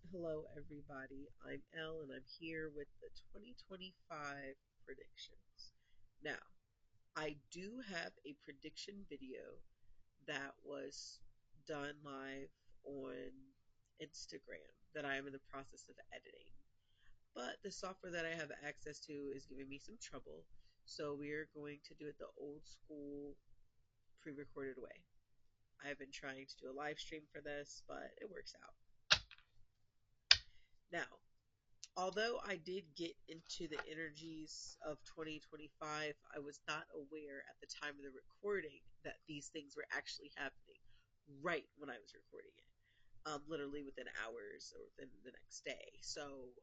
Hello, everybody. I'm Elle, and I'm here with the 2025 predictions. Now, I do have a prediction video that was done live on Instagram that I am in the process of editing. But the software that I have access to is giving me some trouble, so we're going to do it the old school pre recorded way. I've been trying to do a live stream for this, but it works out. Now, although I did get into the energies of 2025, I was not aware at the time of the recording that these things were actually happening right when I was recording it, literally within hours or within the next day. So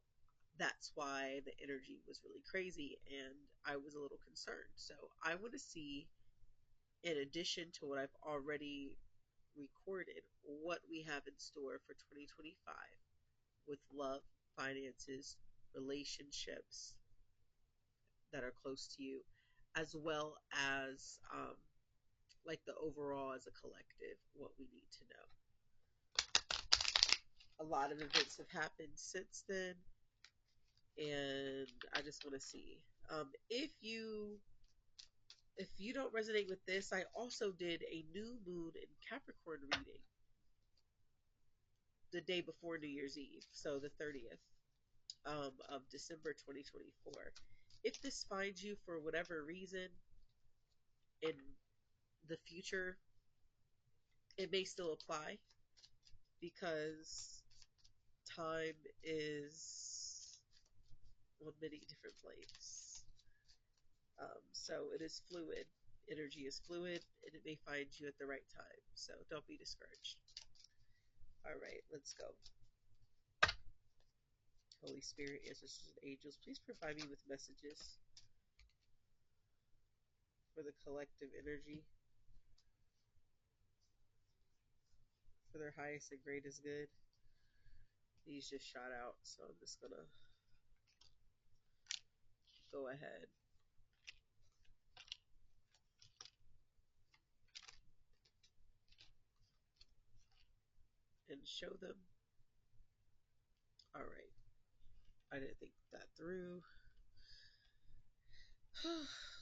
that's why the energy was really crazy and I was a little concerned. So I want to see, in addition to what I've already recorded, what we have in store for 2025 with love, finances, relationships that are close to you, as well as like the overall as a collective, what we need to know. A lot of events have happened since then, and I just want to see. If you don't resonate with this, I also did a new moon in Capricorn reading the day before New Year's Eve, so the 30th of December 2024. If this finds you for whatever reason in the future, it may still apply because time is on many different planes. So it is fluid. Energy is fluid, and it may find you at the right time. So don't be discouraged. All right, let's go. Holy Spirit, ancestors, and angels, please provide me with messages for the collective energy, for their highest and greatest good. These just shot out, so I'm just gonna go ahead and show them. All right, I didn't think that through.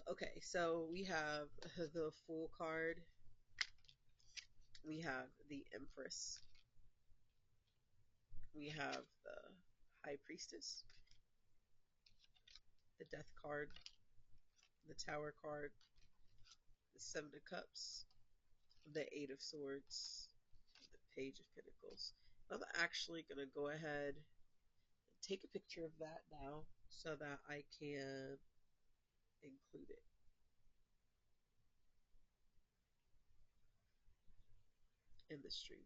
Okay, so we have the Fool card, we have the Empress, we have the High Priestess, the Death card, the Tower card, the Seven of Cups, the Eight of Swords, the Page of Pentacles. I'm actually going to go ahead and take a picture of that now so that I can include it in the stream.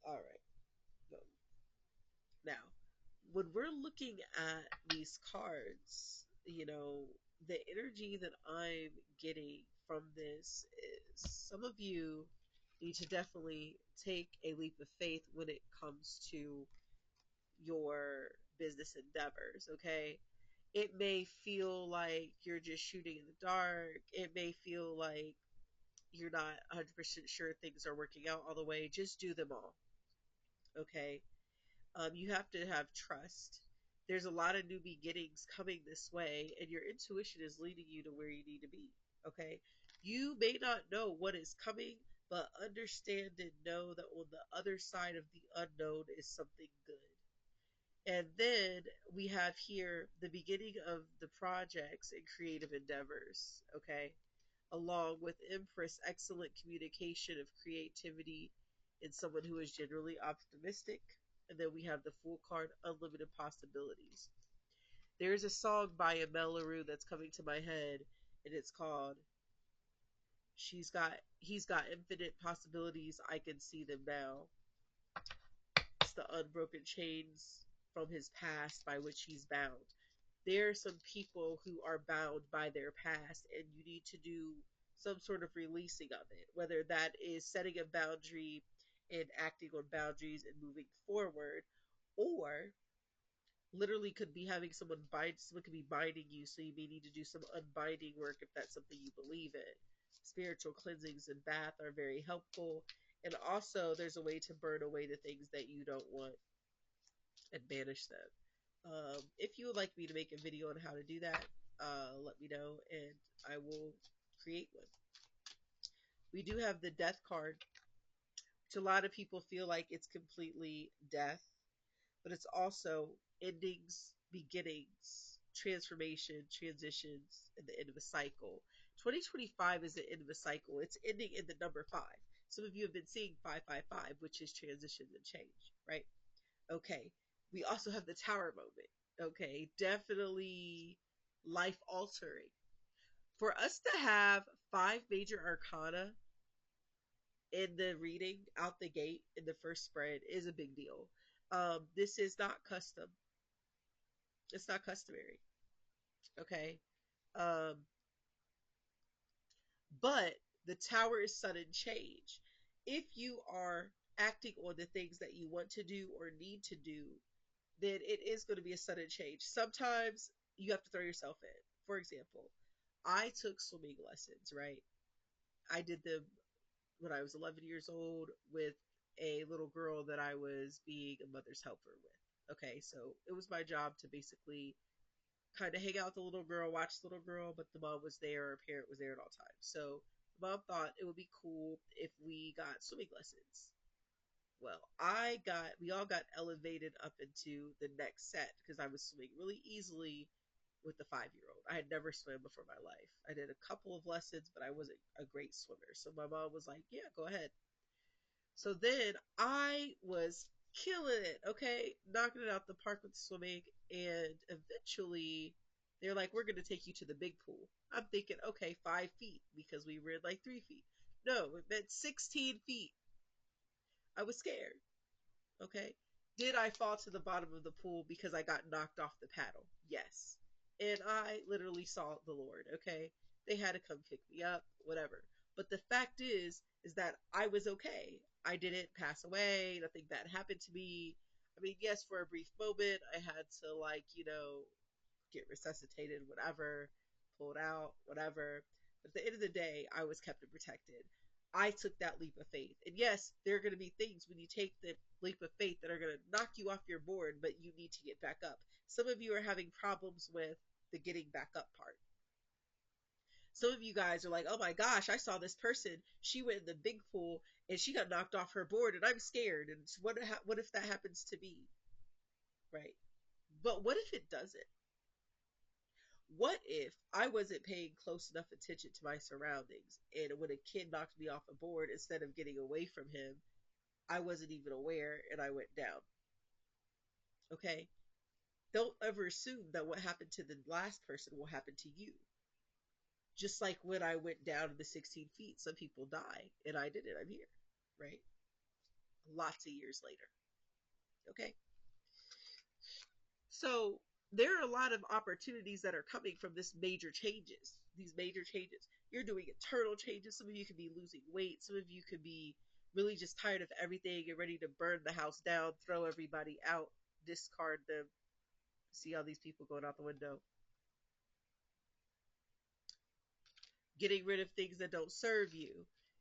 All right. Boom. Now, when we're looking at these cards, the energy that I'm getting from this is some of you need to definitely take a leap of faith when it comes to your business endeavors, okay? It may feel like you're just shooting in the dark. It may feel like you're not 100% sure things are working out all the way. Just do them all, okay? You have to have trust. There's a lot of new beginnings coming this way, and your intuition is leading you to where you need to be. Okay? You may not know what is coming, but understand and know that on the other side of the unknown is something good. And then we have here the beginning of the projects and creative endeavors. Okay? Along with Empress, excellent communication of creativity in someone who is generally optimistic. And then we have the Fool card, unlimited possibilities. There's a song by Amel Larue that's coming to my head, and it's called He's Got Infinite Possibilities, I Can See Them Now. It's the unbroken chains from his past by which he's bound. There are some people who are bound by their past, and you need to do some sort of releasing of it, whether that is setting a boundary and acting on boundaries and moving forward, or Literally could be having someone could be binding you, so you may need to do some unbinding work if that's something you believe in. Spiritual cleansings and bath are very helpful. And also there's a way to burn away the things that you don't want and banish them. If you would like me to make a video on how to do that, let me know and I will create one. We do have the death card, which a lot of people feel like it's completely death, but it's also endings, beginnings, transformation, transitions, and the end of a cycle. 2025 is the end of a cycle. It's ending in the number five. Some of you have been seeing 555, which is transition and change, right? Okay. We also have the tower moment. Okay. Definitely life altering. For us to have five major arcana in the reading out the gate in the first spread is a big deal. This is not custom. It's not customary. Okay. Um, but the tower is sudden change. If you are acting on the things that you want to do or need to do, then it is going to be a sudden change. Sometimes you have to throw yourself in. For example, I took swimming lessons, right? I did them when I was 11 years old with a little girl that I was being a mother's helper with. Okay, so it was my job to basically kind of hang out with the little girl, watch the little girl, but the mom was there, her parent was there at all times. So the mom thought it would be cool if we got swimming lessons. Well, we all got elevated up into the next set because I was swimming really easily with the 5 year old. I had never swam before in my life. I did a couple of lessons, but I wasn't a great swimmer. So my mom was like, yeah, go ahead. So then I was killing it, okay? Knocking it out the park with swimming. And eventually they're like, we're going to take you to the big pool. I'm thinking, okay, 5 feet because we were in like 3 feet. No, it meant 16 feet. I was scared, okay? Did I fall to the bottom of the pool because I got knocked off the paddle? Yes. And I literally saw the Lord, okay? They had to come pick me up, whatever. But the fact is that I was okay. I didn't pass away. Nothing bad happened to me. I mean, yes, for a brief moment, I had to, like, get resuscitated, whatever, pulled out, whatever. But at the end of the day, I was kept and protected. I took that leap of faith. And yes, there are going to be things when you take the leap of faith that are going to knock you off your board, but you need to get back up. Some of you are having problems with the getting back up part. Some of you guys are like, oh my gosh, I saw this person. She went in the big pool and she got knocked off her board, and I'm scared. And what if that happens to me? Right? But what if it doesn't? What if I wasn't paying close enough attention to my surroundings, and when a kid knocked me off a board, instead of getting away from him, I wasn't even aware and I went down? Okay? Don't ever assume that what happened to the last person will happen to you. Just like when I went down in the 16 feet, some people die, and I did it. I'm here, right? Lots of years later. Okay? So there are a lot of opportunities that are coming from this major changes. These major changes. You're doing internal changes. Some of you could be losing weight. Some of you could be really just tired of everything and ready to burn the house down, throw everybody out, discard them. See all these people going out the window. Getting rid of things that don't serve you.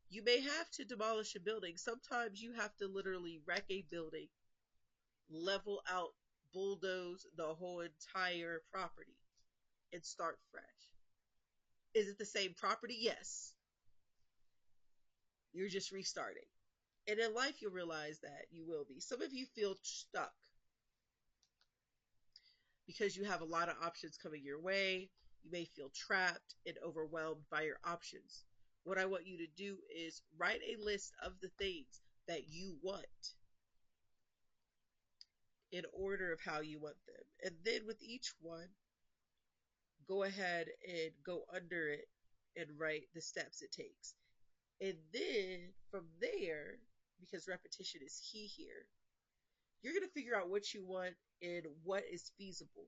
You may have to demolish a building. Sometimes you have to literally wreck a building, level out, bulldoze the whole entire property, and start fresh. Is it the same property? Yes. You're just restarting. And in life, you'll realize that you will be. Some of you feel stuck because you have a lot of options coming your way. You may feel trapped and overwhelmed by your options. What I want you to do is write a list of the things that you want in order of how you want them. And then with each one, go ahead and go under it and write the steps it takes. And then from there, because repetition is key here, you're going to figure out what you want and what is feasible.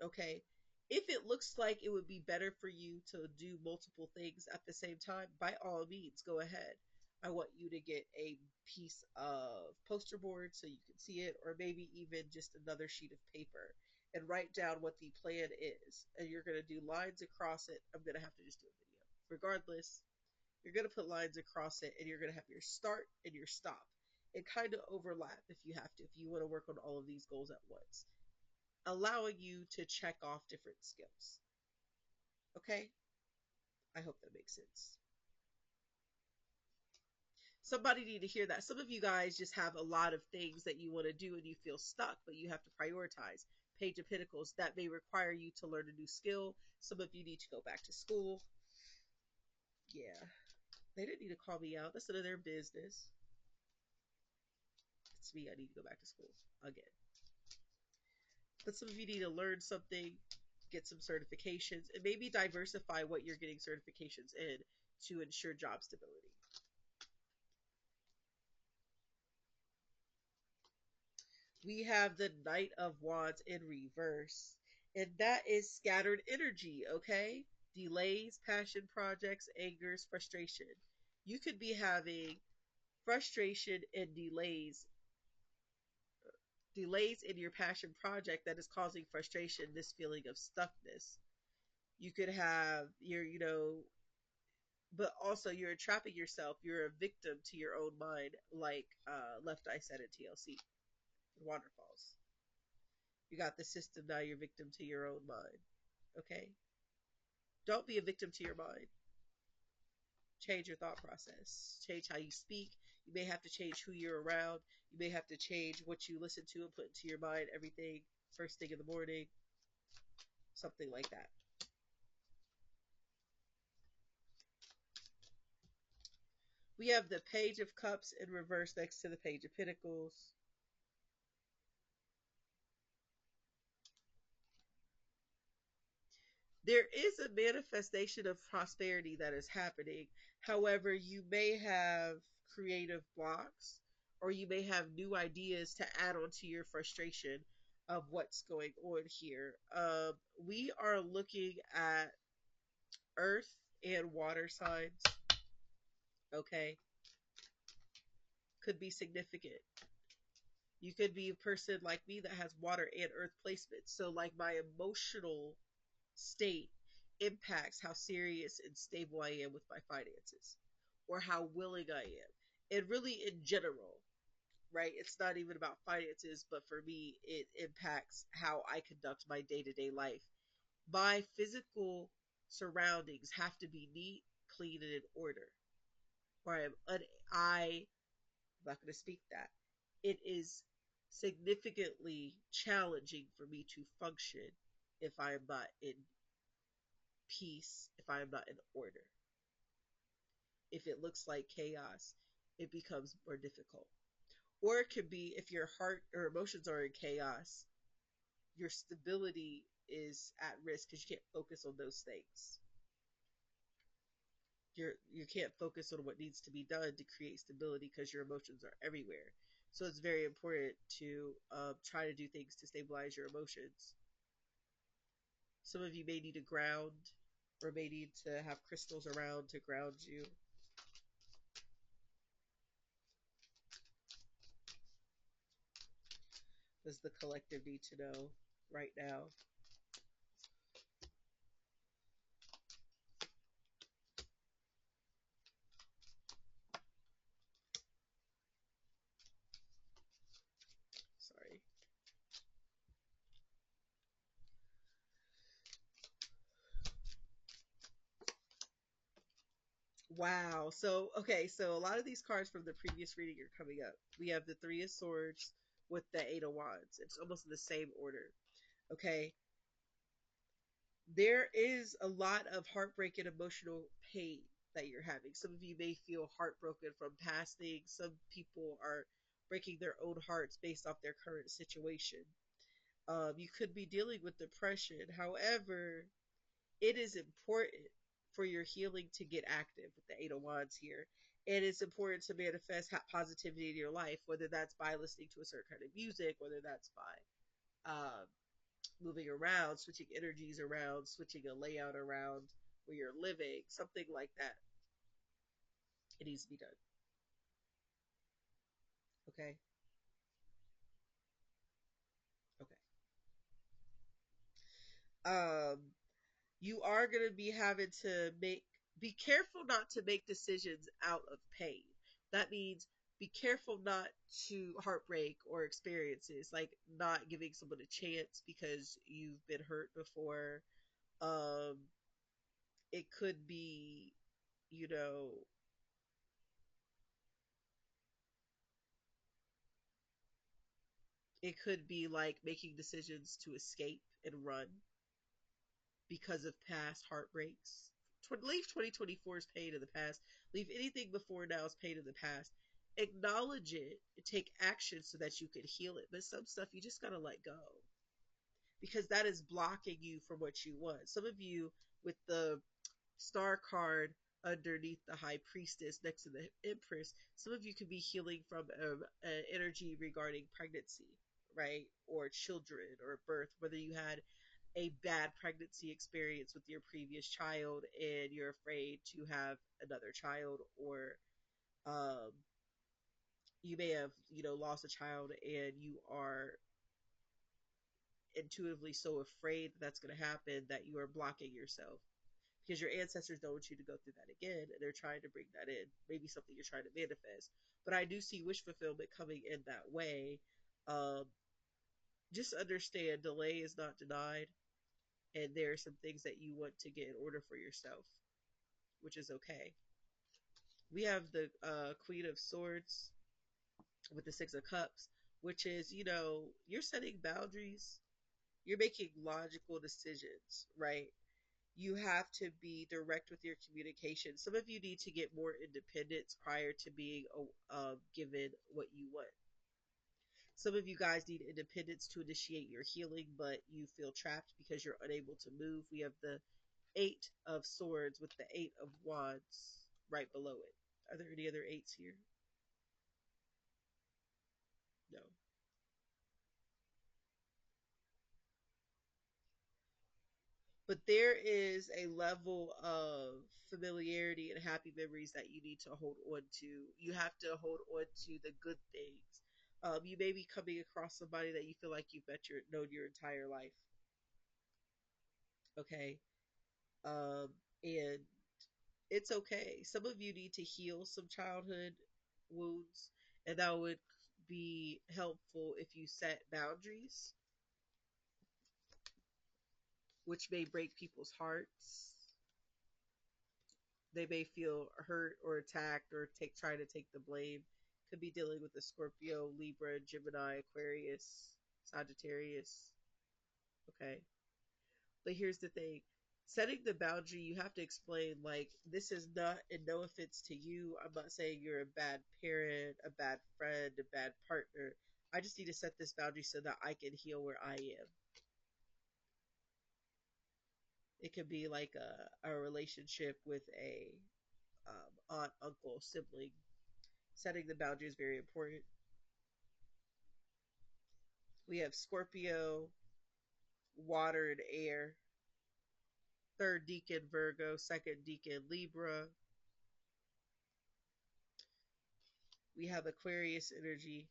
Okay. If it looks like it would be better for you to do multiple things at the same time, by all means, go ahead. I want you to get a piece of poster board so you can see it, or maybe even just another sheet of paper and write down what the plan is. And you're going to do lines across it. I'm going to have to just do a video. Regardless, you're going to put lines across it and you're going to have your start and your stop and kind of overlap if you have to, if you want to work on all of these goals at once, allowing you to check off different skills. Okay? I hope that makes sense. Somebody need to hear that. Some of you guys just have a lot of things that you want to do and you feel stuck, but you have to prioritize. Page of Pentacles, that may require you to learn a new skill. Some of you need to go back to school. Yeah, they didn't need to call me out. That's none of their business. It's me. I need to go back to school again. But some of you need to learn something, get some certifications, and maybe diversify what you're getting certifications in to ensure job stability. We have the Knight of Wands in reverse, and that is scattered energy, okay? Delays, passion projects, angers, frustration. You could be having frustration and delays in your passion project that is causing frustration, this feeling of stuckness. You could have but also you're trapping yourself. You're a victim to your own mind, like Left Eye said at TLC, Waterfalls. You got the system, now you're victim to your own mind. Okay? Don't be a victim to your mind. Change your thought process. Change how you speak. You may have to change who you're around. You may have to change what you listen to and put into your mind everything first thing in the morning. Something like that. We have the Page of Cups in reverse next to the Page of Pentacles. There is a manifestation of prosperity that is happening. However, you may have creative blocks or you may have new ideas to add on to your frustration of what's going on here. We are looking at earth and water signs. Okay. Could be significant. You could be a person like me that has water and earth placements. So, like, my emotional state impacts how serious and stable I am with my finances or how willing I am. And really, in general, right? It's not even about finances, but for me, it impacts how I conduct my day to day life. My physical surroundings have to be neat, clean, and in order. Or I'm not going to speak that. It is significantly challenging for me to function if I am not in peace, if I am not in order. If it looks like chaos, it becomes more difficult. Or it could be if your heart or emotions are in chaos, your stability is at risk because you can't focus on those things. You can't focus on what needs to be done to create stability because your emotions are everywhere. So it's very important to try to do things to stabilize your emotions. Some of you may need to ground or may need to have crystals around to ground you. Does the collective need to know right now? Sorry. Wow. So, okay, so a lot of these cards from the previous reading are coming up. We have the Three of Swords with the Eight of Wands. It's almost in the same order. Okay. There is a lot of heartbreak and emotional pain that you're having. Some of you may feel heartbroken from past things. Some people are breaking their own hearts based off their current situation. You could be dealing with depression. However, it is important for your healing to get active with the Eight of Wands here. And it's important to manifest positivity in your life, whether that's by listening to a certain kind of music, whether that's by moving around, switching energies around, switching a layout around where you're living, something like that. It needs to be done. Okay. Okay. Um, you are going to be having to be careful not to make decisions out of pain. That means be careful not to heartbreak or experiences, like not giving someone a chance because you've been hurt before. Um, it could be, you know, it could be like making decisions to escape and run because of past heartbreaks. Leave 2024's pain in the past. Leave anything before now as pain in the past. Acknowledge it and take action so that you can heal it. But some stuff you just gotta let go because that is blocking you from what you want. Some of you with the star card underneath the high priestess next to the empress, some of you could be healing from an energy regarding pregnancy, right? Or children or birth, whether you had a bad pregnancy experience with your previous child and you're afraid to have another child, or um, you may have, lost a child and you are intuitively so afraid that that's going to happen that you are blocking yourself because your ancestors don't want you to go through that again and they're trying to bring that in, maybe something you're trying to manifest. But I do see wish fulfillment coming in that way. um, just understand delay is not denied, and there are some things that you want to get in order for yourself, which is okay. We have the Queen of Swords with the Six of Cups, which is, you're setting boundaries, you're making logical decisions, right? You have to be direct with your communication. Some of you need to get more independence prior to being given what you want. Some of you guys need independence to initiate your healing, but you feel trapped because you're unable to move. We have the Eight of Swords with the Eight of Wands right below it. Are there any other eights here? No. But there is a level of familiarity and happy memories that you need to hold on to. You have to hold on to the good things. You may be coming across somebody that you feel like you've known your entire life. Okay. Um, and it's okay. Some of you need to heal some childhood wounds, and that would be helpful if you set boundaries, which may break people's hearts. They may feel hurt or attacked or try to take the blame. Could be dealing with a Scorpio, Libra, Gemini, Aquarius, Sagittarius. Okay. But here's the thing. Setting the boundary, you have to explain, like, this is not, and no offense to you, I'm not saying you're a bad parent, a bad friend, a bad partner. I just need to set this boundary so that I can heal where I am. It could be like a relationship with a aunt, uncle, sibling. Setting the boundary is very important. We have Scorpio, water and air, third deacon Virgo, second deacon Libra. We have Aquarius energy.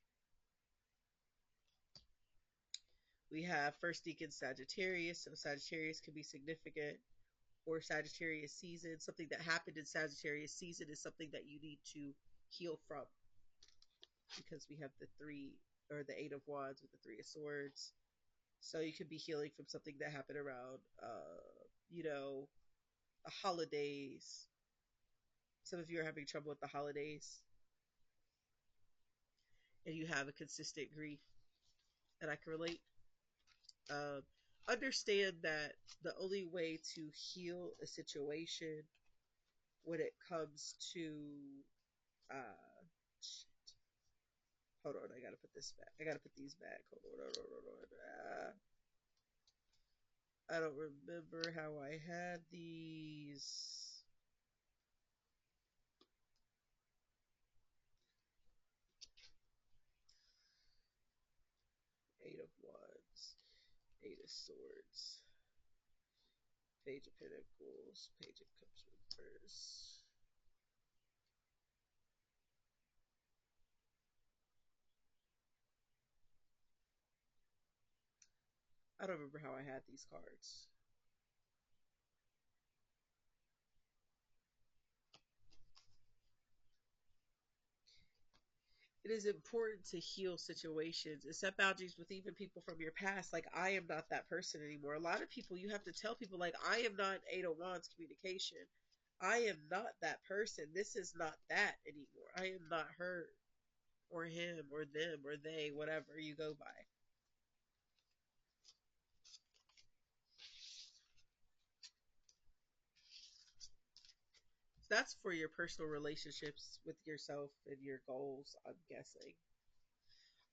We have first deacon Sagittarius. So Sagittarius can be significant, or Sagittarius season. Something that happened in Sagittarius season is something that you need to heal from, because we have the three, or the Eight of Wands with the Three of Swords. So you could be healing from something that happened around, you know, the holidays. Some of you are having trouble with the holidays, and you have a consistent grief, and I can relate. Um, Understand that the only way to heal a situation when it comes to shit. Hold on, I gotta put this back. I gotta put these back. Hold on. I don't remember how I had these. Eight of Wands, Eight of Swords, Page of Pentacles, Page of Cups reverse. I don't remember how I had these cards. It is important to heal situations and set boundaries with even people from your past. Like, I am not that person anymore. A lot of people, you have to tell people, like, I am not Ada Wan's communication. I am not that person. This is not that anymore. I am not her or him or them or they, whatever you go by. That's for your personal relationships with yourself and your goals, I'm guessing.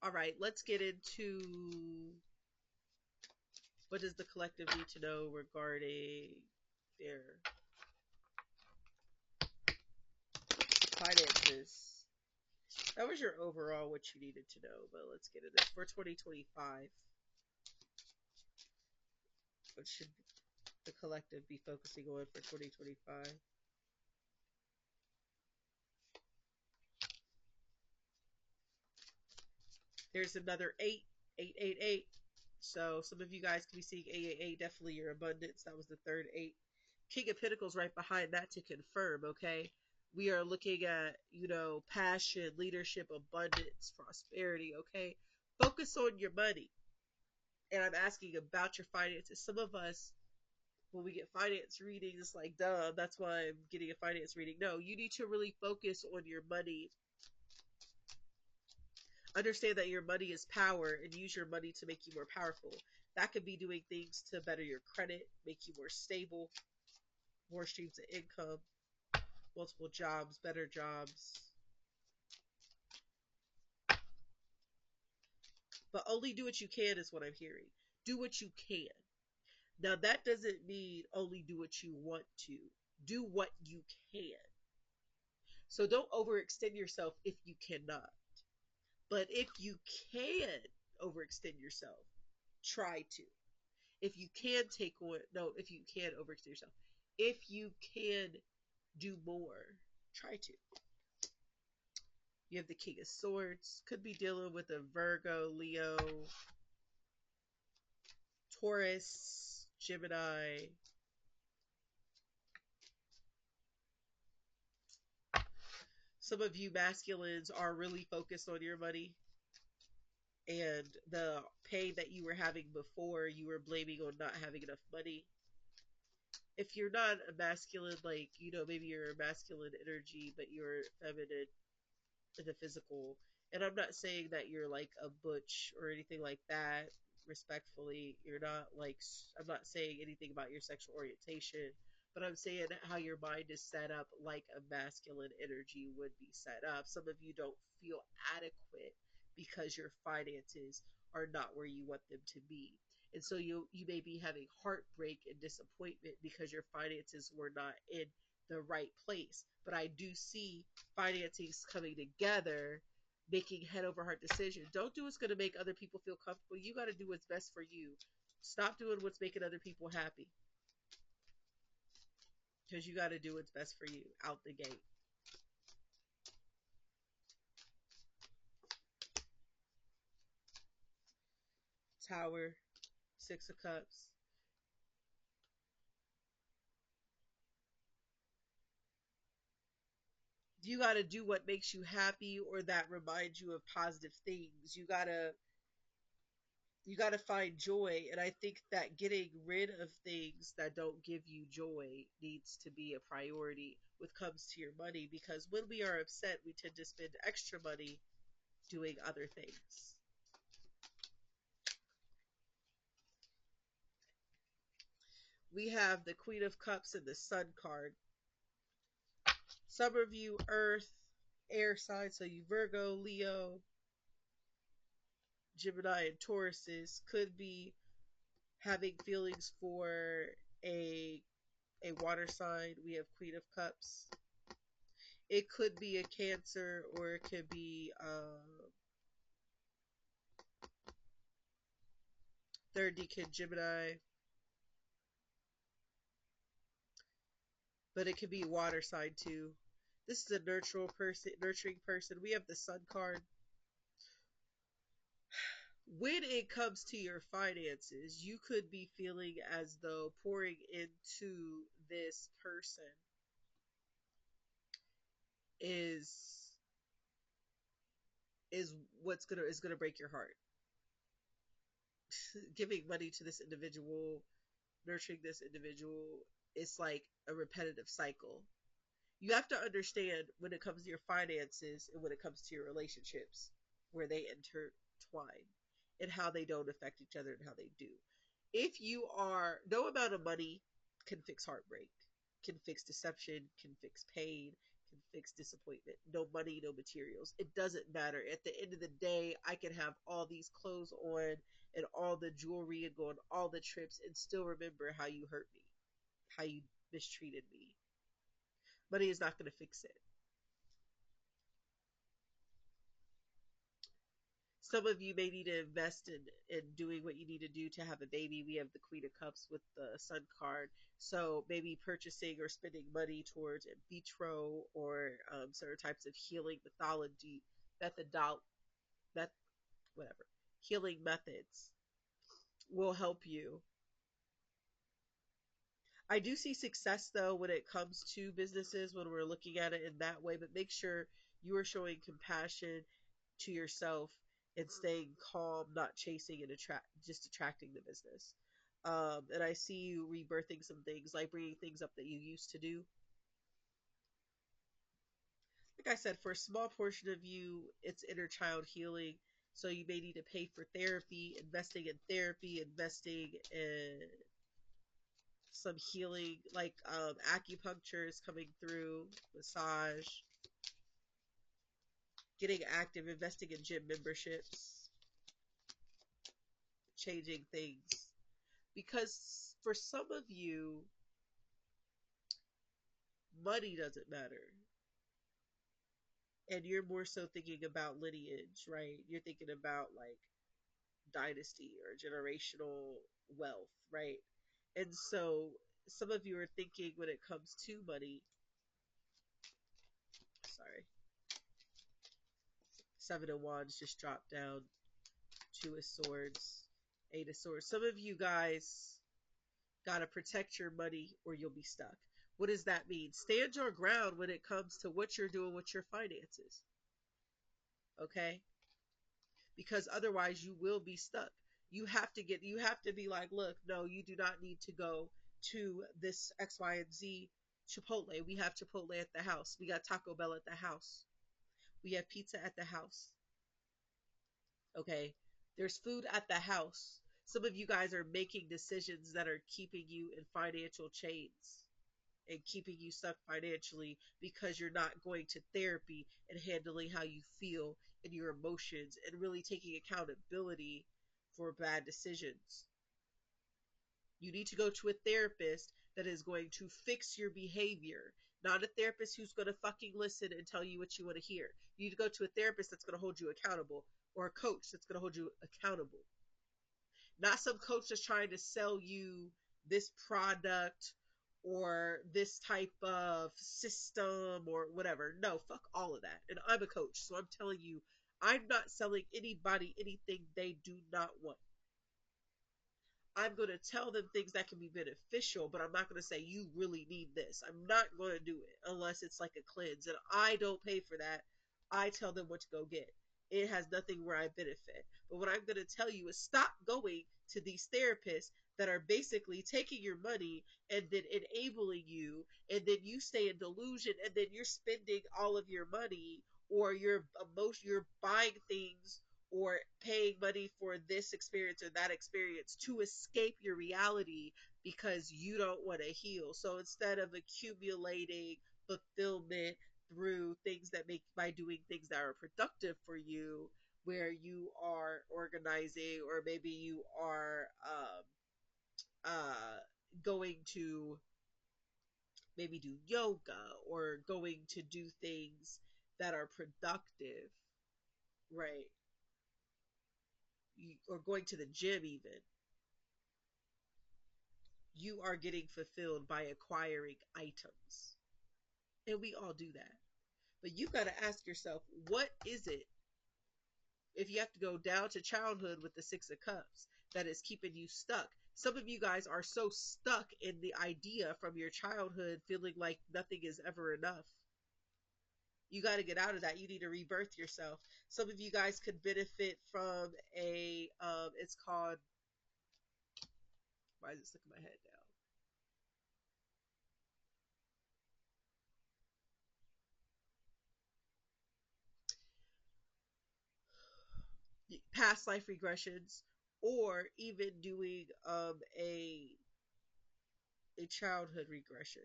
All right, let's get into what does the collective need to know regarding their finances. That was your overall what you needed to know, but let's get into this. For 2025, what should the collective be focusing on for 2025? There's another 8, 8, 8, 8. So some of you guys can be seeing 8, 8, 8. Definitely your abundance. That was the third 8. King of Pentacles right behind that to confirm, okay? We are looking at, passion, leadership, abundance, prosperity, okay? Focus on your money. And I'm asking about your finances. Some of us, when we get finance readings, it's like, duh, that's why I'm getting a finance reading. No, you need to really focus on your money. Understand that your money is power and use your money to make you more powerful. That could be doing things to better your credit, make you more stable, more streams of income, multiple jobs, better jobs. But only do what you can is what I'm hearing. Do what you can. Now, that doesn't mean only do what you want to. Do what you can. So don't overextend yourself if you cannot. But if you can overextend yourself, try to. If you can take on, no, if you can overextend yourself, if you can do more, try to. You have the King of Swords. Could be dealing with a Virgo, Leo, Taurus, Gemini. Some of you masculines are really focused on your money and the pain that you were having before you were blaming on not having enough money. If you're not a masculine, like, maybe you're a masculine energy, but you're feminine in the physical. And I'm not saying that you're like a butch or anything like that. Respectfully, you're not like, I'm not saying anything about your sexual orientation, but I'm saying how your mind is set up like a masculine energy would be set up. Some of you don't feel adequate because your finances are not where you want them to be. And so you may be having heartbreak and disappointment because your finances were not in the right place. But I do see finances coming together, making head over heart decisions. Don't do what's going to make other people feel comfortable. You got to do what's best for you. Stop doing what's making other people happy, because you got to do what's best for you out the gate. Tower, 6 of Cups. You got to do what makes you happy or that reminds you of positive things. You got to find joy, and I think that getting rid of things that don't give you joy needs to be a priority when it comes to your money, because when we are upset we tend to spend extra money doing other things. We have the Queen of Cups and the Sun card. Some of you earth, air signs, so you Virgo, Leo, Gemini, and Tauruses could be having feelings for a a water sign. We have Queen of Cups. It could be a Cancer, or it could be third decan Gemini, but it could be water sign too. This is a nurturing person. We have the Sun card. When it comes to your finances, you could be feeling as though pouring into this person is is what's gonna break your heart. Giving money to this individual, nurturing this individual, it's like a repetitive cycle. You have to understand when it comes to your finances and when it comes to your relationships where they intertwine and how they don't affect each other and how they do. If you are, no amount of money can fix heartbreak, can fix deception, can fix pain, can fix disappointment. No money, no materials. It doesn't matter. At the end of the day, I can have all these clothes on and all the jewelry and go on all the trips and still remember how you hurt me, how you mistreated me. Money is not going to fix it. Some of you may need to invest in doing what you need to do to have a baby. We have the Queen of Cups with the Sun card. So maybe purchasing or spending money towards in vitro or certain types of healing mythology, methodol, met, whatever, healing methods will help you. I do see success though when it comes to businesses when we're looking at it in that way, but make sure you are showing compassion to yourself and staying calm, not chasing and just attracting the business. And I see you rebirthing some things, like bringing things up that you used to do. Like I said, for a small portion of you, it's inner child healing. So you may need to pay for therapy, investing in some healing, like acupuncture is coming through, massage, getting active, investing in gym memberships, changing things. Because for some of you, money doesn't matter. And you're more so thinking about lineage, right? You're thinking about like dynasty or generational wealth, right? And so some of you are thinking when it comes to money, sorry, Seven of Wands just dropped down, Two of Swords, Eight of Swords. Some of you guys got to protect your money or you'll be stuck. What does that mean? Stand your ground when it comes to what you're doing with your finances. Okay? Because otherwise you will be stuck. You have to be like, look, no, you do not need to go to this X, Y, and Z Chipotle. We have Chipotle at the house. We got Taco Bell at the house. We have pizza at the house. Okay? There's food at the house. Some of you guys are making decisions that are keeping you in financial chains and keeping you stuck financially because you're not going to therapy and handling how you feel and your emotions and really taking accountability for bad decisions. You need to go to a therapist that is going to fix your behavior, not a therapist who's going to fucking listen and tell you what you want to hear. You need to go to a therapist that's going to hold you accountable or a coach that's going to hold you accountable. Not some coach that's trying to sell you this product or this type of system or whatever. No, fuck all of that. And I'm a coach, so I'm telling you, I'm not selling anybody anything they do not want. I'm going to tell them things that can be beneficial, but I'm not going to say you really need this. I'm not going to do it unless it's like a cleanse, and I don't pay for that. I tell them what to go get. It has nothing where I benefit. But what I'm going to tell you is stop going to these therapists that are basically taking your money and then enabling you, and then you stay in delusion, and then you're spending all of your money or you're buying things or paying money for this experience or that experience to escape your reality because you don't want to heal. So instead of accumulating fulfillment through things that make by doing things that are productive for you, where you are organizing or maybe you are going to maybe do yoga or going to do things that are productive, right? Or going to the gym even, you are getting fulfilled by acquiring items. And we all do that. But you've got to ask yourself, what is it if you have to go down to childhood with the Six of Cups, that is keeping you stuck. Some of you guys are so stuck in the idea from your childhood, feeling like nothing is ever enough. You got to get out of that. You need to rebirth yourself. Some of you guys could benefit from a, it's called, why is it sticking my head down? Past life regressions, or even doing a childhood regression,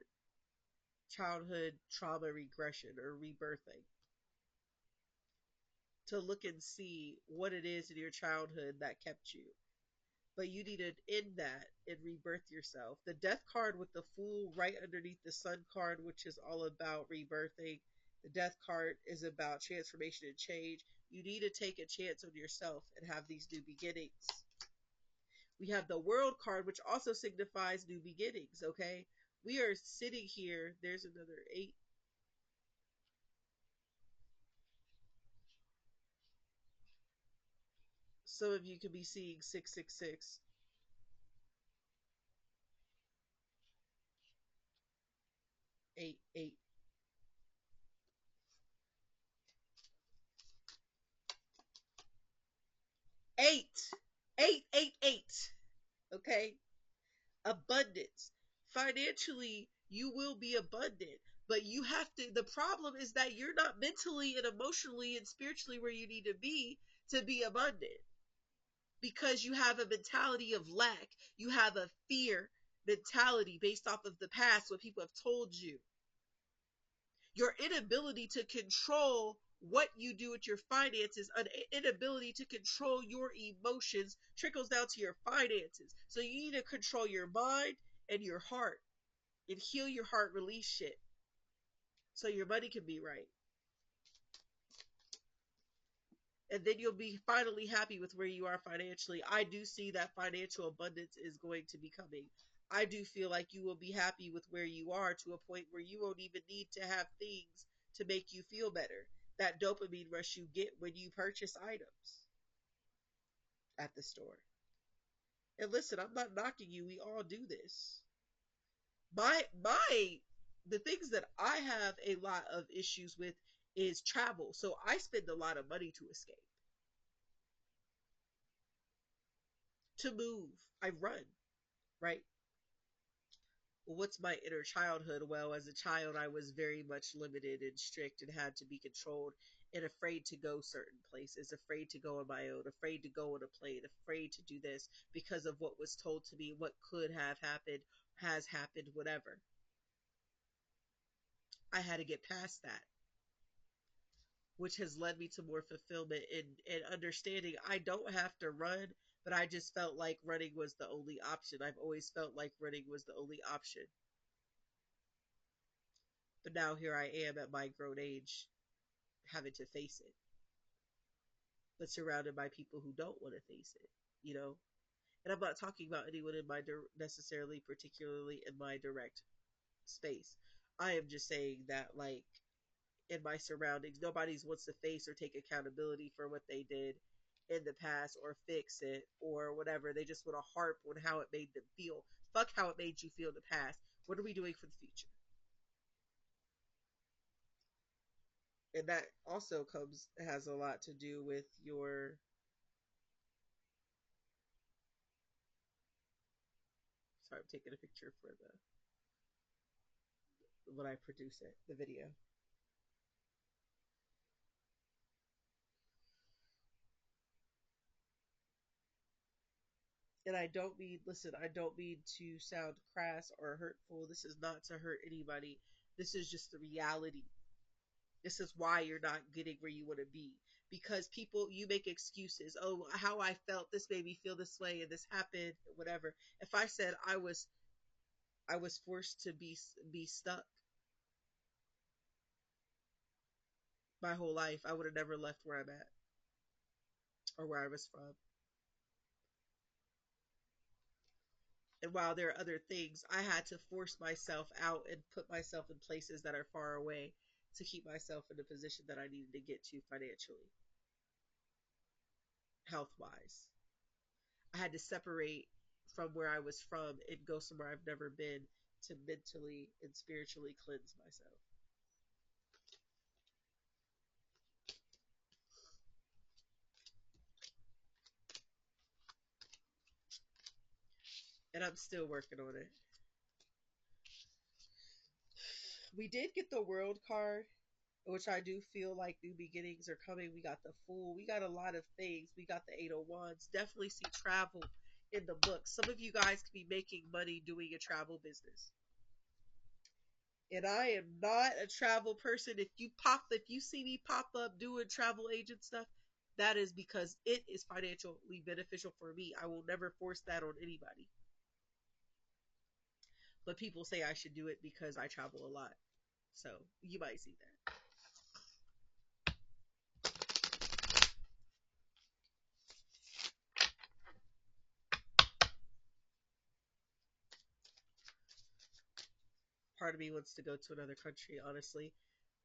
childhood trauma regression, or rebirthing, to look and see what it is in your childhood that kept you. But you need to end that and rebirth yourself. The death card with the fool right underneath the sun card, which is all about rebirthing. The death card is about transformation and change. You need to take a chance on yourself and have these new beginnings. We have the world card, which also signifies new beginnings, okay? We are sitting here. There's another eight. Some of you could be seeing 666, 8, 8, 8. Okay? Abundance. Financially, you will be abundant, but you have to. The problem is that you're not mentally and emotionally and spiritually where you need to be abundant, because you have a mentality of lack. You have a fear mentality based off of the past, what people have told you. Your inability to control what you do with your finances, an inability to control your emotions, trickles down to your finances. So you need to control your mind and your heart, and heal your heart, release shit, so your money can be right. And then you'll be finally happy with where you are financially. I do see that financial abundance is going to be coming. I do feel like you will be happy with where you are, to a point where you won't even need to have things to make you feel better. That dopamine rush you get when you purchase items at the store. And listen, I'm not knocking you. We all do this. My the things that I have a lot of issues with is travel. So I spend a lot of money to escape, to move. I run, right? Well, what's my inner childhood? Well, as a child, I was very much limited and strict and had to be controlled, and afraid to go certain places, afraid to go on my own, afraid to go on a plane, afraid to do this because of what was told to me, what could have happened, has happened, whatever. I had to get past that, which has led me to more fulfillment and understanding. I don't have to run, but I just felt like running was the only option. I've always felt like running was the only option. But now here I am at my grown age, having to face it, but surrounded by people who don't want to face it, you know? And I'm not talking about anyone in my necessarily, particularly in my direct space. I am just saying that, like, in my surroundings, nobody's wants to face or take accountability for what they did in the past, or fix it, or whatever. They just want to harp on how it made them feel. Fuck how it made you feel in the past. What are we doing for the future? And that also comes has a lot to do with your. Sorry, I'm taking a picture for the when I produce it, the video. And I don't mean, listen, I don't mean to sound crass or hurtful. This is not to hurt anybody. This is just the reality. This is why you're not getting where you want to be. Because people, you make excuses. Oh, how I felt, this made me feel this way, and this happened, whatever. If I said I was forced to be stuck my whole life, I would have never left where I'm at, or where I was from. And while there are other things, I had to force myself out and put myself in places that are far away to keep myself in the position that I needed to get to financially. health wise. I had to separate from where I was from and go somewhere I've never been to mentally and spiritually cleanse myself. And I'm still working on it. We did get the world card, which I do feel like new beginnings are coming. We got the Fool. We got a lot of things. We got the 801s. Definitely see travel in the book. Some of you guys could be making money doing a travel business. And I am not a travel person. If you see me pop up doing travel agent stuff, that is because it is financially beneficial for me. I will never force that on anybody. But people say I should do it because I travel a lot. So you might see that. Part of me wants to go to another country, honestly.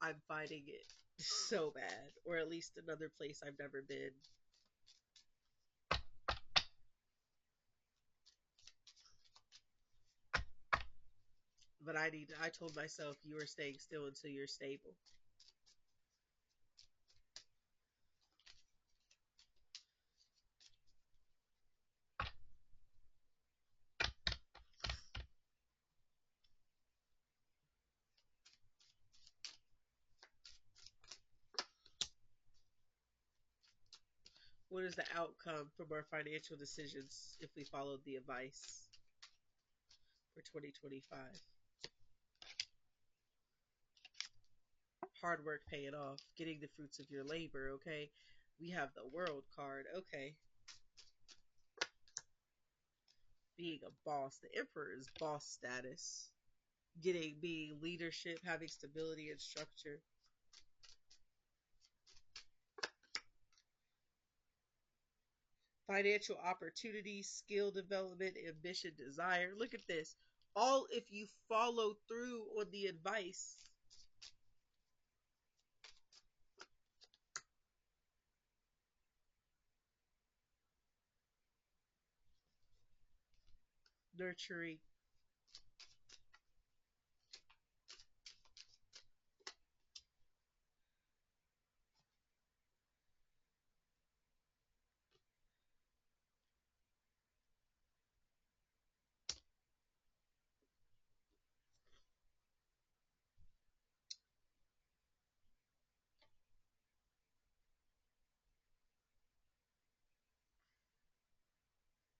I'm finding it so bad. Or at least another place I've never been. But I told myself you are staying still until you're stable. What is the outcome from our financial decisions if we followed the advice for 2025? Hard work paying off, getting the fruits of your labor, okay? We have the world card, okay. Being a boss, the emperor is boss status. Being leadership, having stability and structure. Financial opportunities, skill development, ambition, desire. Look at this. All if you follow through on the advice. Nurturing.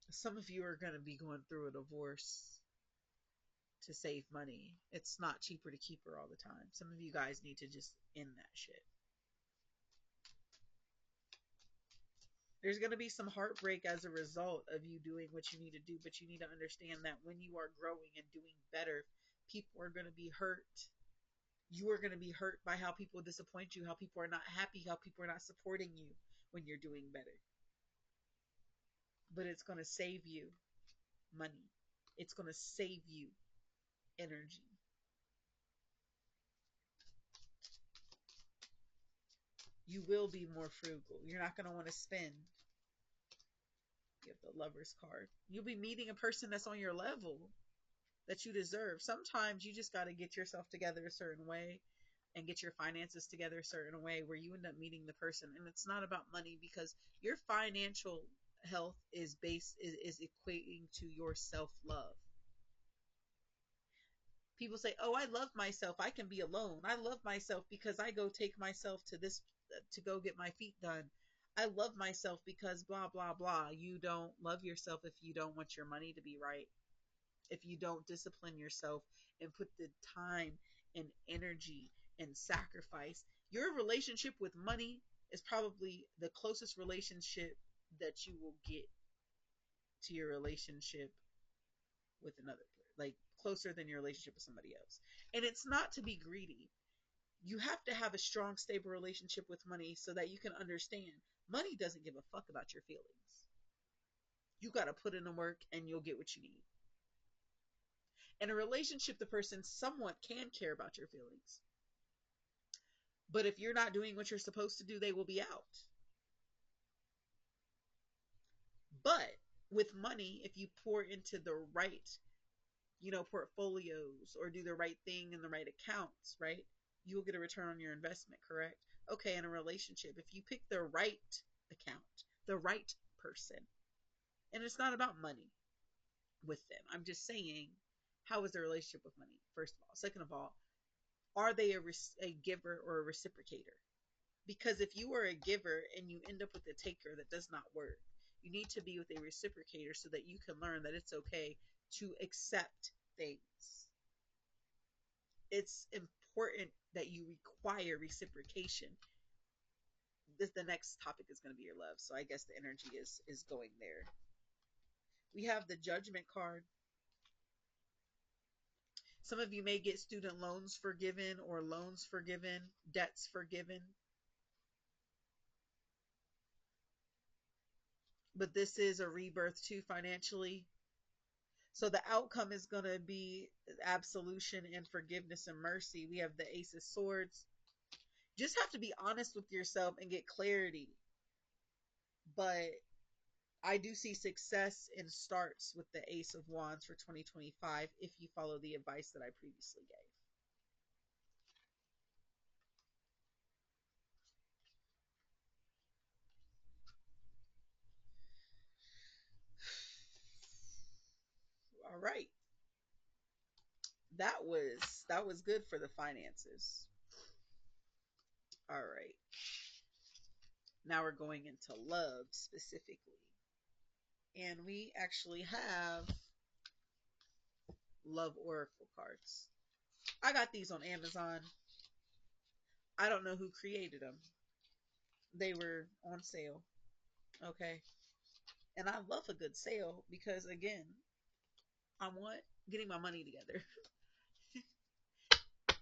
Some of you are going to be going through a divorce to save money. It's not cheaper to keep her all the time. Some of you guys need to just end that shit. There's going to be some heartbreak as a result of you doing what you need to do, but you need to understand that when you are growing and doing better, people are going to be hurt. You are going to be hurt by how people disappoint you, how people are not happy, how people are not supporting you when you're doing better. But it's going to save you money, it's going to save you energy. You will be more frugal. You're not going to want to spend. You have the lover's card. You'll be meeting a person that's on your level that you deserve. Sometimes you just got to get yourself together a certain way and get your finances together a certain way where you end up meeting the person. And it's not about money because your financial health is equating to your self-love. People say, "Oh, I love myself. I can be alone. I love myself because I go take myself to this to go get my feet done. I love myself because blah blah blah." You don't love yourself if you don't want your money to be right. If you don't discipline yourself and put the time and energy and sacrifice. Your relationship with money is probably the closest relationship that you will get to your relationship with another, like closer than your relationship with somebody else. And it's not to be greedy. You have to have a strong, stable relationship with money so that you can understand money doesn't give a fuck about your feelings. You got to put in the work and you'll get what you need. In a relationship, the person somewhat can care about your feelings. But if you're not doing what you're supposed to do, they will be out. But with money, if you pour into the right, portfolios, or do the right thing in the right accounts, right, you'll get a return on your investment, correct? Okay, in a relationship, if you pick the right account, the right person, and it's not about money with them. I'm just saying, how is their relationship with money? First of all, second of all, are they a giver or a reciprocator? Because if you are a giver and you end up with a taker, that does not work. You need to be with a reciprocator so that you can learn that it's okay to accept things. It's important that you require reciprocation. The next topic is going to be your love. So I guess the energy is going there. We have the judgment card. Some of you may get student loans forgiven or loans forgiven, debts forgiven. But this is a rebirth too financially. So the outcome is going to be absolution and forgiveness and mercy. We have the Ace of Swords. Just have to be honest with yourself and get clarity. But I do see success and starts with the Ace of Wands for 2025 if you follow the advice that I previously gave. All right. That was good for the finances. All right. Now we're going into love specifically. And we actually have love oracle cards. I got these on Amazon. I don't know who created them. They were on sale. Okay. And I love a good sale because, again, I want getting my money together.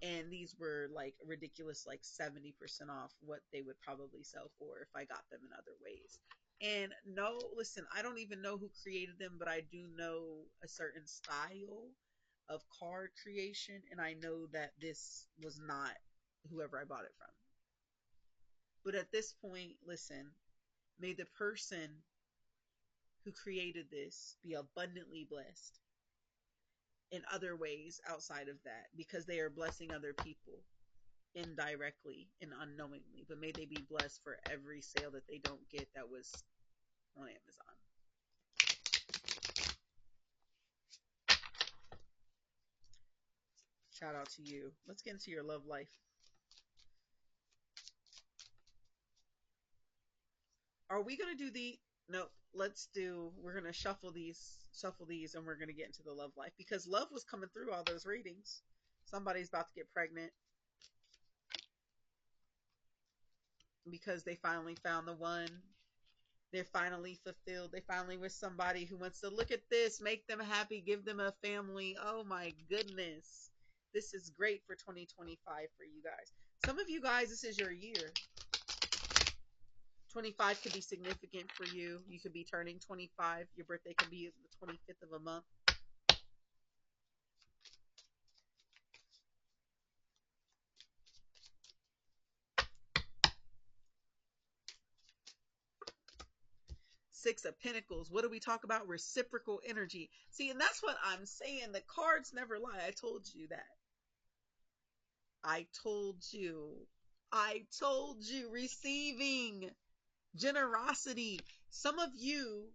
And these were like ridiculous, like 70% off what they would probably sell for if I got them in other ways. And no, listen, I don't even know who created them, but I do know a certain style of card creation. And I know that this was not whoever I bought it from. But at this point, listen, may the person who created this be abundantly blessed in other ways outside of that because they are blessing other people indirectly and unknowingly. But may they be blessed for every sale that they don't get that was on Amazon. Shout out to you. Let's get into your love life. Are we going to do the no, we're going to shuffle these and we're going to get into the love life because love was coming through all those readings. Somebody's about to get pregnant because they finally found the one. They're finally fulfilled. They finally with somebody who wants to look at this, make them happy, give them a family. Oh my goodness. This is great for 2025 for you guys. Some of you guys, this is your year. 25 could be significant for you. You could be turning 25. Your birthday could be the 25th of a month. Six of Pentacles. What do we talk about? Reciprocal energy. See, and that's what I'm saying. The cards never lie. I told you that. I told you. I told you. Receiving. Generosity. Some of you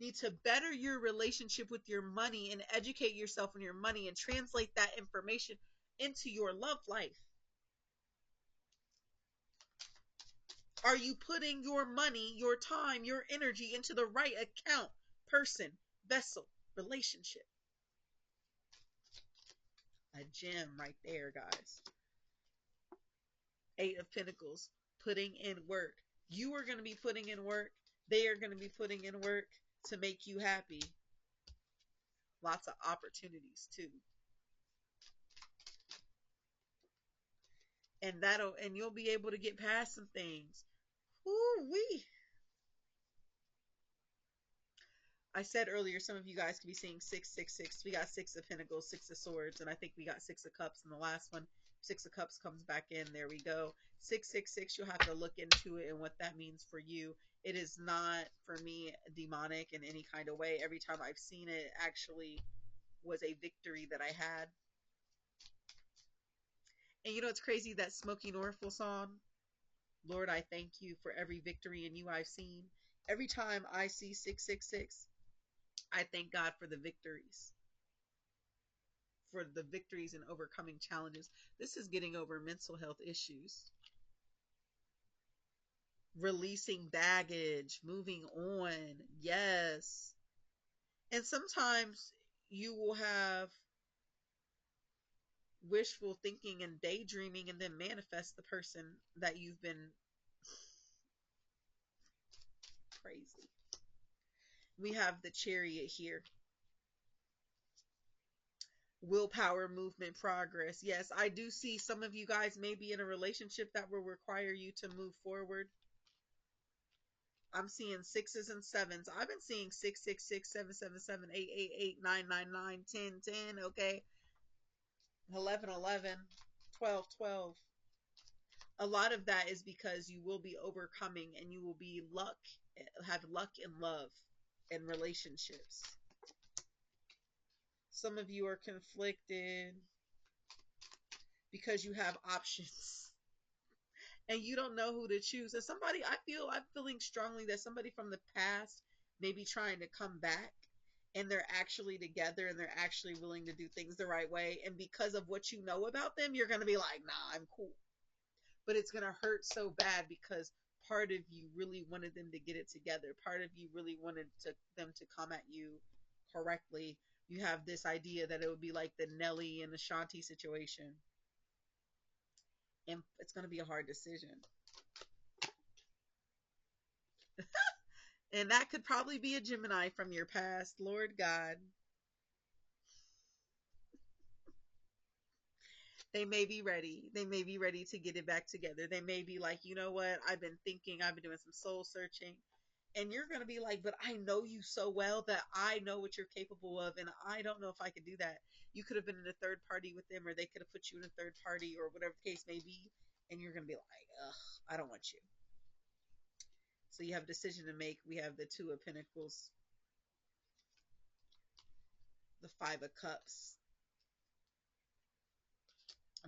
need to better your relationship with your money and educate yourself on your money and translate that information into your love life. Are you putting your money, your time, your energy into the right account, person, vessel, relationship? A gem right there, guys. Eight of Pentacles, putting in work. You are going to be putting in work. They are going to be putting in work to make you happy. Lots of opportunities too. And you'll be able to get past some things. Ooh wee. I said earlier, some of you guys could be seeing 666. We got Six of Pentacles, Six of Swords, and I think we got Six of Cups in the last one. Six of Cups comes back in. There we go. 666. You'll have to look into it and what that means for you. It is not for me demonic in any kind of way. Every time I've seen it, actually was a victory that I had. And you know, it's crazy that Smokey Norfolk song, Lord, I thank you for every victory in you I've seen. Every time I see 666, I thank God for the victories in overcoming challenges. This is getting over mental health issues, releasing baggage, moving on. Yes. And sometimes you will have wishful thinking and daydreaming and then manifest the person that you've been crazy. We have the chariot here. Willpower, movement, progress. Yes, I do see some of you guys may be in a relationship that will require you to move forward. I'm seeing sixes and sevens. I've been seeing 666, 777, 888, 999, 1010. Okay, 11 11, 12 12. A lot of that is because you will be overcoming and you will be have luck in love and relationships. Some of you are conflicted because you have options and you don't know who to choose. And I'm feeling strongly that somebody from the past may be trying to come back and they're actually together and they're actually willing to do things the right way. And because of what you know about them, you're going to be like, nah, I'm cool. But it's going to hurt so bad because part of you really wanted them to get it together. Part of you really wanted them to come at you correctly. You have this idea that it would be like the Nelly and Ashanti situation. And it's going to be a hard decision. And that could probably be a Gemini from your past. Lord God. They may be ready. They may be ready to get it back together. They may be like, you know what? I've been thinking, I've been doing some soul searching. And you're going to be like, but I know you so well that I know what you're capable of. And I don't know if I could do that. You could have been in a third party with them, or they could have put you in a third party, or whatever the case may be. And you're going to be like, ugh, I don't want you. So you have a decision to make. We have the Two of Pentacles, the Five of Cups,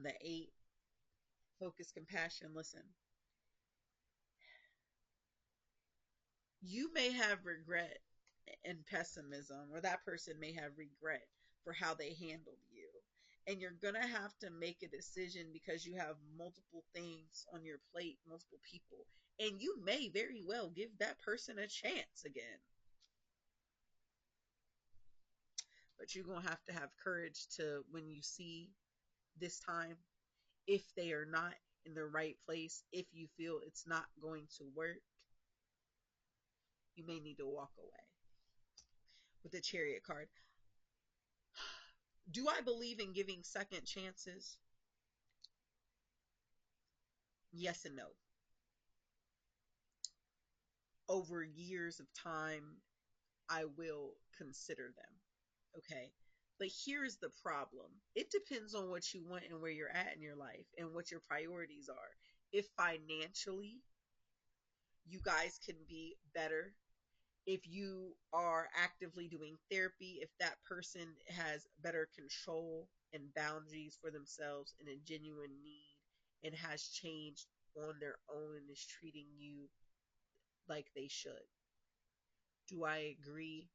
the Eight. Focus, compassion, listen. You may have regret and pessimism, or that person may have regret for how they handled you. And you're going to have to make a decision because you have multiple things on your plate, multiple people. And you may very well give that person a chance again. But you're going to have courage to, when you see this time, if they are not in the right place, if you feel it's not going to work, you may need to walk away. With the Chariot card, do I believe in giving second chances? Yes and no. Over years of time, I will consider them. Okay. But here's the problem. It depends on what you want and where you're at in your life and what your priorities are. If financially you guys can be better, if you are actively doing therapy, if that person has better control and boundaries for themselves and a genuine need and has changed on their own and is treating you like they should. Do I agree?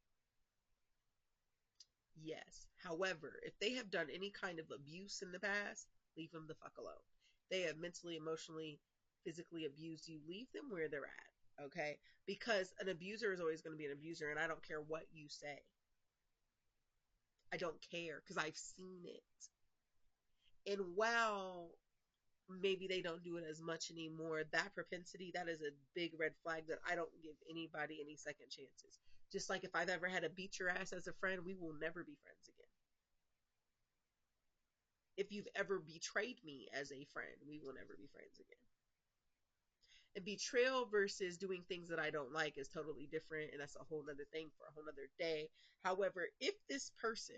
Yes. However, if they have done any kind of abuse in the past, leave them the fuck alone. They have mentally, emotionally, physically abused you, leave them where they're at. Okay? Because an abuser is always going to be an abuser, and I don't care what you say. I don't care because I've seen it. And while maybe they don't do it as much anymore, that propensity, that is a big red flag that I don't give anybody any second chances. Just like if I've ever had to beat your ass as a friend, we will never be friends again. If you've ever betrayed me as a friend, we will never be friends again. And betrayal versus doing things that I don't like is totally different, and that's a whole other thing for a whole other day. However, if this person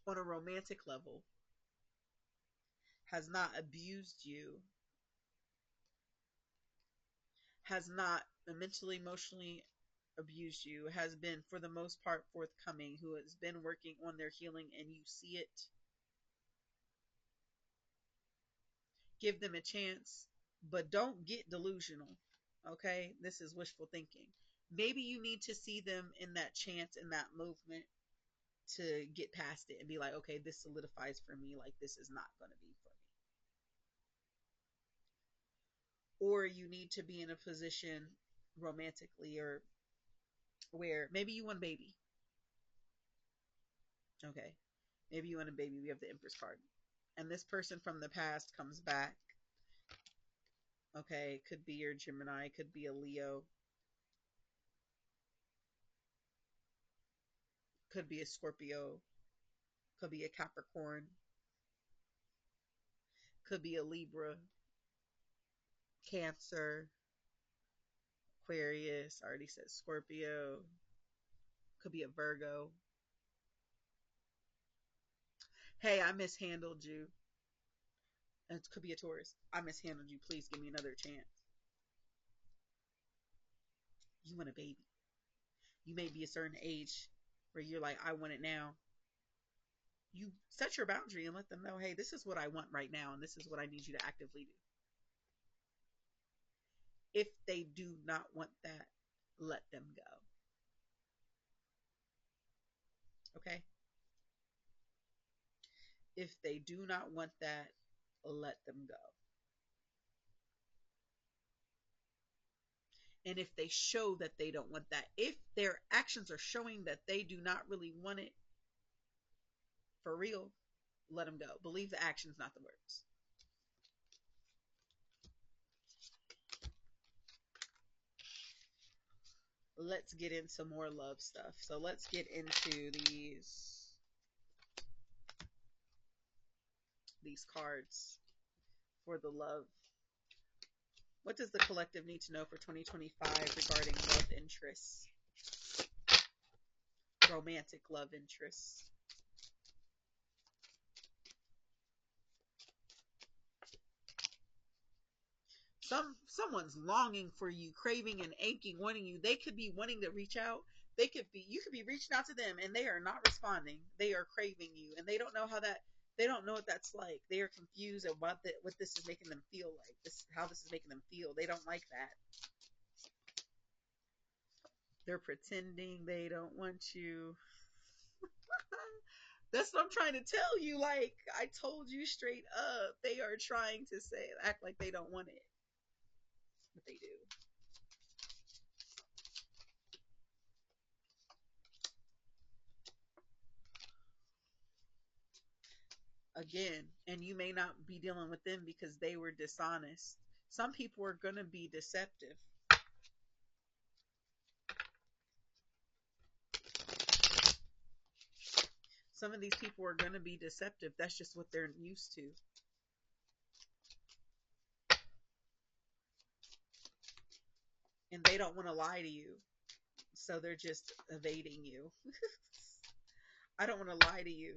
on a romantic level has not abused you has not mentally, emotionally abused you, has been for the most part forthcoming, who has been working on their healing and you see it, give them a chance, but don't get delusional. Okay? This is wishful thinking. Maybe you need to see them in that chance, in that movement, to get past it and be like, okay, this solidifies for me, like this is not going to be for me. Or you need to be in a position romantically or where maybe you want a baby. Okay. Maybe you want a baby. We have the Empress card. And this person from the past comes back. Okay. Could be your Gemini, could be a Leo, could be a Scorpio, could be a Capricorn, could be a Libra, Cancer, Aquarius. I already said Scorpio, could be a Virgo. Hey, I mishandled you. It could be a Taurus. I mishandled you. Please give me another chance. You want a baby. You may be a certain age where you're like, I want it now. You set your boundary and let them know, hey, this is what I want right now, and this is what I need you to actively do. If they do not want that, let them go. Okay? If they do not want that, let them go. And if they show that they don't want that, if their actions are showing that they do not really want it for real, let them go. Believe the actions, not the words. Let's get into more love stuff. So let's get into these cards for the love. What does the collective need to know for 2025 regarding love interests? Romantic love interests. Someone's longing for you, craving and aching, wanting you. They could be wanting to reach out. You could be reaching out to them and they are not responding. They are craving you and they don't know they don't know what that's like. They are confused about what this is making them feel like. How this is making them feel. They don't like that. They're pretending they don't want you. That's what I'm trying to tell you. Like I told you straight up, they are trying to act like they don't want it, but they do. Again, and you may not be dealing with them because they were dishonest. Some people are going to be deceptive. Some of these people are going to be deceptive. That's just what they're used to. And they don't want to lie to you. So they're just evading you. I don't want to lie to you.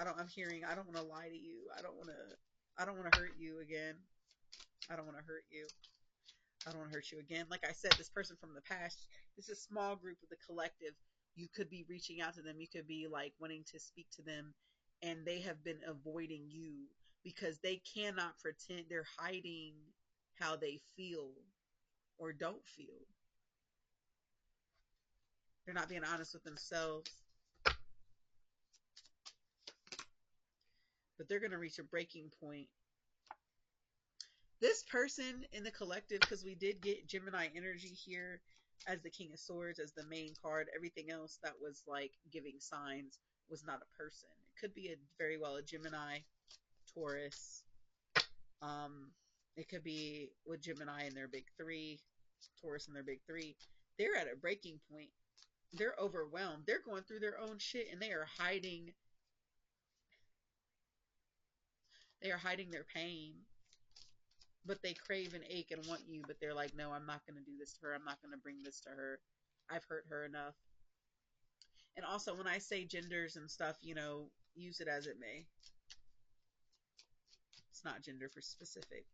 I don't want to lie to you. I don't want to hurt you again. I don't want to hurt you. I don't want to hurt you again. Like I said, this person from the past, this is a small group of the collective. You could be reaching out to them. You could be like wanting to speak to them, and they have been avoiding you because they cannot pretend. They're hiding how they feel or don't feel. They're not being honest with themselves. But they're going to reach a breaking point. This person in the collective, because we did get Gemini energy here as the King of Swords, as the main card. Everything else that was like giving signs was not a person. It could be very well a Gemini, Taurus. Um, it could be with Gemini in their big three, Taurus in their big three. They're at a breaking point. They're overwhelmed. They're going through their own shit and they are hiding. They are hiding their pain, but they crave and ache and want you. But they're like, no, I'm not going to do this to her. I'm not going to bring this to her. I've hurt her enough. And also, when I say genders and stuff, use it as it may. It's not gender for specific.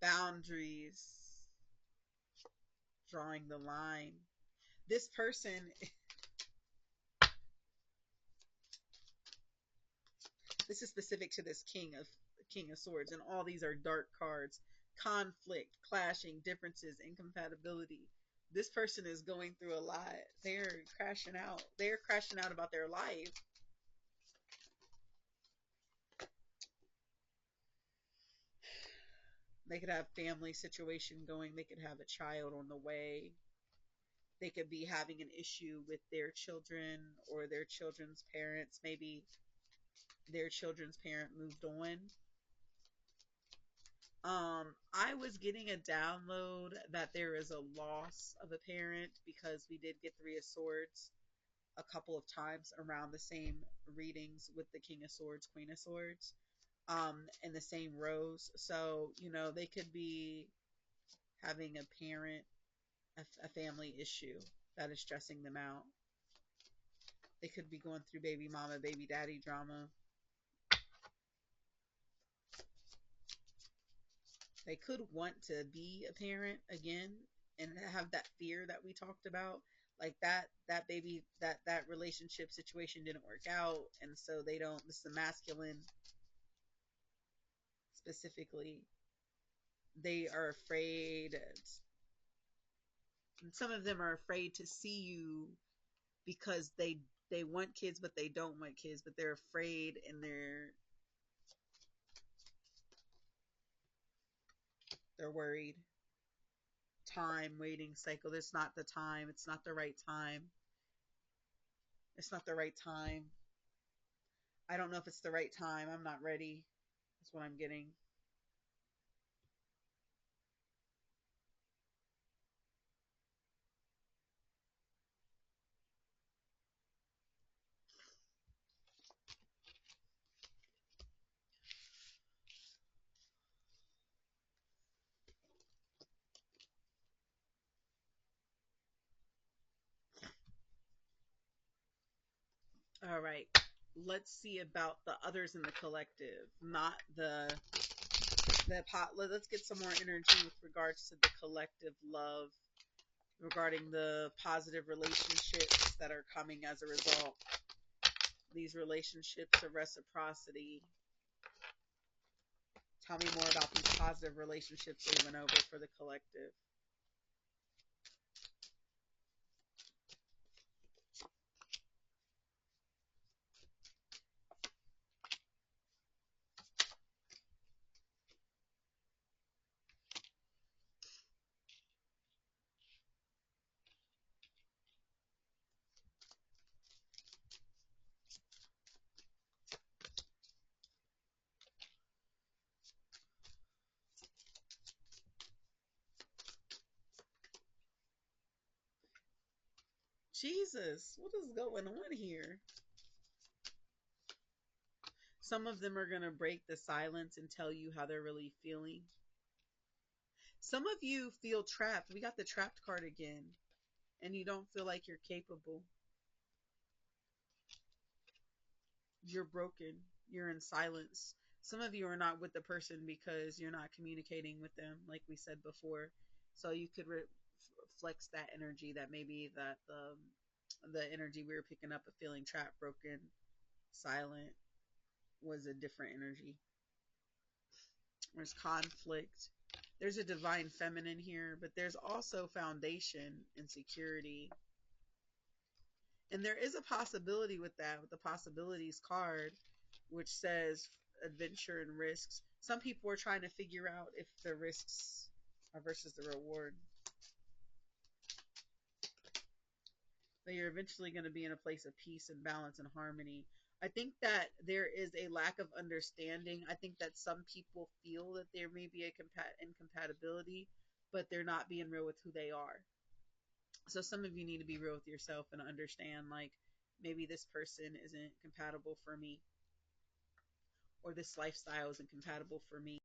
boundaries, drawing the line. This person, this is specific to this King of Swords, and all these are dark cards. Conflict, clashing, differences, incompatibility. This person is going through a lot. They're crashing out. They're crashing out about their life. They could have family situation going. They could have a child on the way. They could be having an issue with their children or their children's parents. Maybe their children's parent moved on. I was getting a download that there is a loss of a parent because we did get Three of Swords a couple of times around the same readings with the King of Swords, Queen of Swords, in the same rows. So, they could be having a parent, a family issue that is stressing them out. They could be going through baby mama, baby daddy drama. They could want to be a parent again and have that fear that we talked about. Like that baby, that relationship situation didn't work out, and so they don't. This is the masculine specifically. They are afraid. Some of them are afraid to see you because they want kids, but they don't want kids, but they're afraid, and they're worried. Time, waiting cycle. It's not the time. It's not the right time. It's not the right time. I don't know if it's the right time. I'm not ready. That's what I'm getting. All right. Let's see about the others in the collective, not the pot. Let's get some more energy with regards to the collective love, regarding the positive relationships that are coming as a result. These relationships of reciprocity. Tell me more about these positive relationships we went over for the collective. Jesus, what is going on here? Some of them are going to break the silence and tell you how they're really feeling. Some of you feel trapped. We got the trapped card again, and you don't feel like you're capable. You're broken. You're in silence. Some of you are not with the person because you're not communicating with them, like we said before. So you could flex that energy that maybe that the energy we were picking up of feeling trapped, broken, silent was a different energy. There's conflict. There's a divine feminine here, but there's also foundation and security. And there is a possibility with that, with the possibilities card, which says adventure and risks. Some people are trying to figure out if the risks are versus the reward. That you're eventually going to be in a place of peace and balance and harmony. I think that there is a lack of understanding. I think that some people feel that there may be a incompatibility, but they're not being real with who they are. So some of you need to be real with yourself and understand, like, maybe this person isn't compatible for me, or this lifestyle isn't compatible for me.